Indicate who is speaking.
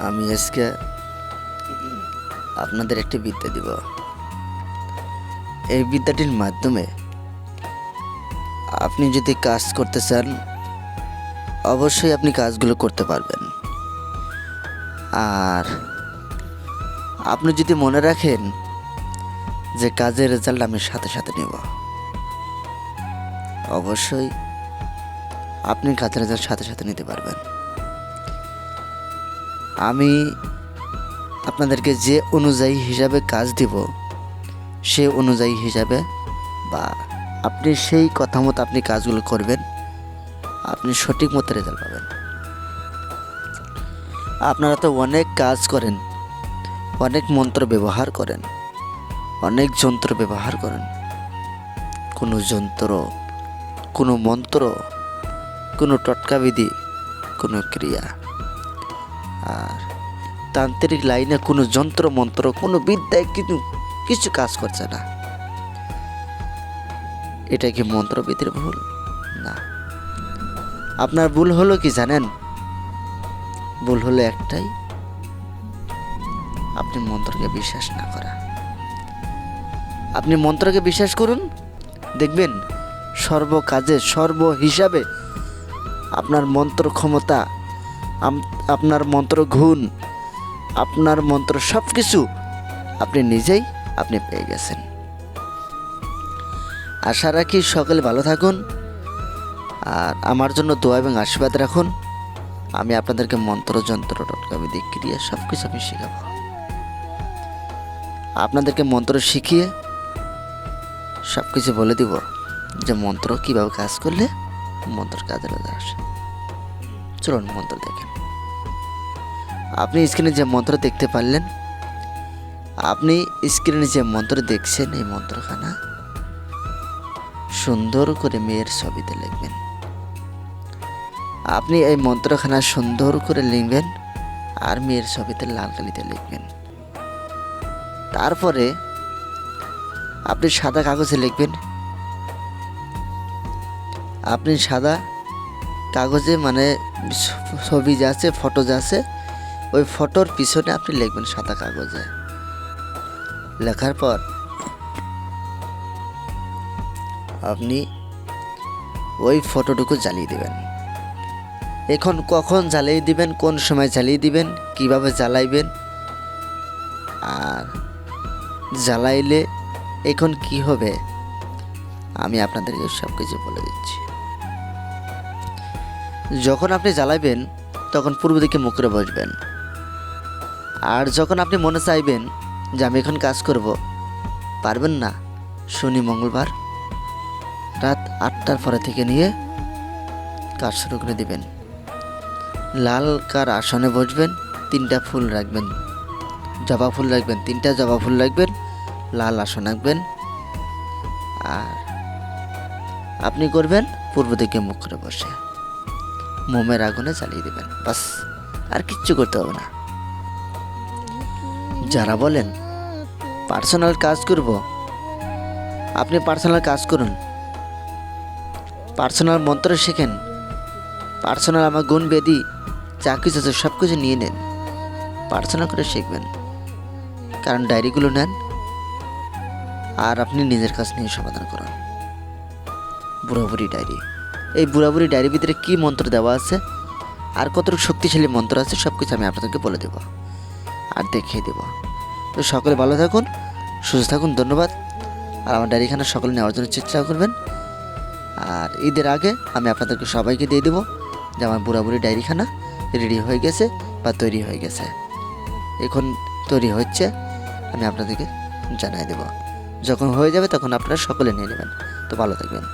Speaker 1: আমি আজকে আপনাদের একটি বিদ্যা দিব। এই বিদ্যাটির মাধ্যমে আপনি যদি কাজ করতে চান, অবশ্যই আপনি কাজগুলো করতে পারবেন। আর আপনি যদি মনে রাখেন যে কাজের রেজাল্ট আমি সাথে সাথে নেব, অবশ্যই আপনি কাজের রেজাল্ট সাথে সাথে নিতে পারবেন। আমি আপনাদেরকে যে অনুযায়ী হিসাবে কাজ দিব, সে অনুযায়ী হিসাবে বা আপনি সেই কথা মতো আপনি কাজগুলো করবেন, আপনি সঠিক মতো রেজাল্ট পাবেন। আপনারা তো অনেক কাজ করেন, অনেক মন্ত্র ব্যবহার করেন, অনেক যন্ত্র ব্যবহার করেন। কোনো যন্ত্র, কোনো মন্ত্র, কোনো টটকাবিধি, কোনো ক্রিয়া আর তান্ত্রিক লাইনে কোনো যন্ত্র মন্ত্র, কোনো বিদ্যায় কিন্তু কিছু কাজ করছে না। এটা কি মন্ত্রবিধির ভুল? না। আপনার ভুল হলো কি জানেন? ভুল হলো একটাই, আপনি মন্ত্রকে বিশ্বাস না করা। আপনি মন্ত্রকে বিশ্বাস করুন, দেখবেন সর্ব কাজে সর্ব হিসাবে আপনার মন্ত্র ক্ষমতা, আপনার মন্ত্র গুণ, আপনার মন্ত্র সব কিছু আপনি নিজেই পেয়ে গেছেন। আশা রাখি সকলে ভালো থাকুন আর আমার জন্য দোয়া এবং আশীর্বাদ রাখুন। আমি আপনাদেরকে মন্ত্র যন্ত্র টটকাবিধি ক্রিয়া সব কিছু আমি শেখাবো। আপনাদেরকে মন্ত্র শিখিয়ে সব কিছু বলে দিব যে মন্ত্র কীভাবে কাজ করলে মন্ত্র কাজে লাগে আসে। চলুন মন্ত্র দেখেন। আপনি স্ক্রিনে যে মন্ত্র দেখতে পারলেন, আপনি স্ক্রিনে যে মন্ত্র দেখছেন, এই মন্ত্রখানা সুন্দর করে মেয়ের ছবিতে লিখবেন। আপনি এই মন্ত্রখানা সুন্দর করে লিখবেন আর মেয়ের ছবিতে লাল কালিতে লিখবেন। তারপরে আপনি সাদা কাগজে লিখবেন। আপনি সাদা কাগজে মানে ছবি যা আছে, ফটো যা আছে, ওই ফটোর পিছনে আপনি লিখবেন সাদা কাগজে। লেখার পর আপনি ওই ফটোটুকু জ্বালিয়ে দেবেন। এখন কখন জ্বালিয়ে দিবেন, কোন সময় জ্বালিয়ে দিবেন, কিভাবে জ্বালাইবেন আর জ্বালাইলে এখন কি হবে, আমি আপনাদেরকে সব কিছু বলে দিচ্ছি। যখন আপনি জ্বালাইবেন তখন পূর্ব দিকে মুখ করে বসবেন। আর যখন আপনি মনে চাইবেন যে আমি এখন কাজ করব, পারবেন না, শনি মঙ্গলবার রাত 8টার পরে থেকে নিয়ে কাজ শুরু করে দিবেন। লাল কার আসনে বসবেন, 3টা ফুল রাখবেন, জবা ফুল রাখবেন, 3টা জবা ফুল রাখবেন, লাল আসন রাখবেন। আর আপনি করবেন পূর্ব দিকে মুখ করে বসে মোমের আগুনে জ্বালিয়ে দেবেন। বাস, আর কিচ্ছু করতে হবে না। যারা বলেন পার্সোনাল কাজ করব, আপনি পার্সোনাল কাজ করুন, পার্সোনাল মন্ত্র শেখেন, পার্সোনাল আমার গুণ বেদি যা কিছু আছে সব কিছু নিয়ে নেন, পার্সোনাল করে শিখবেন। কারণ ডায়েরিগুলো নেন আর আপনি নিজের কাজ নিয়ে সমাধান করুন। বুড়াবুড়ি ডায়েরি, এই বুড়াবুড়ি ডায়েরির ভিতরে কী মন্ত্র দেওয়া আছে আর কতটুকু শক্তিশালী মন্ত্র আছে সব কিছু আমি আপনাদেরকে বলে দেব আর দেখিয়ে দেব। তো সকলে ভালো থাকুন, সুস্থ থাকুন, ধন্যবাদ। আর আমার ডায়েরিখানা সকলে নেওয়ার জন্য চেষ্টা করবেন। আর ঈদের আগে আমি আপনাদেরকে সবাইকে দিয়ে দেবো যে আমার বুড়াবুড়ি ডায়েরিখানা রেডি হয়ে গেছে বা তৈরি হয়ে গেছে, এখন তৈরি হচ্ছে, আমি আপনাদেরকে জানাই দেব। যখন হয়ে যাবে তখন আপনারা সকলে নিয়ে নেবেন। তো ভালো থাকবেন।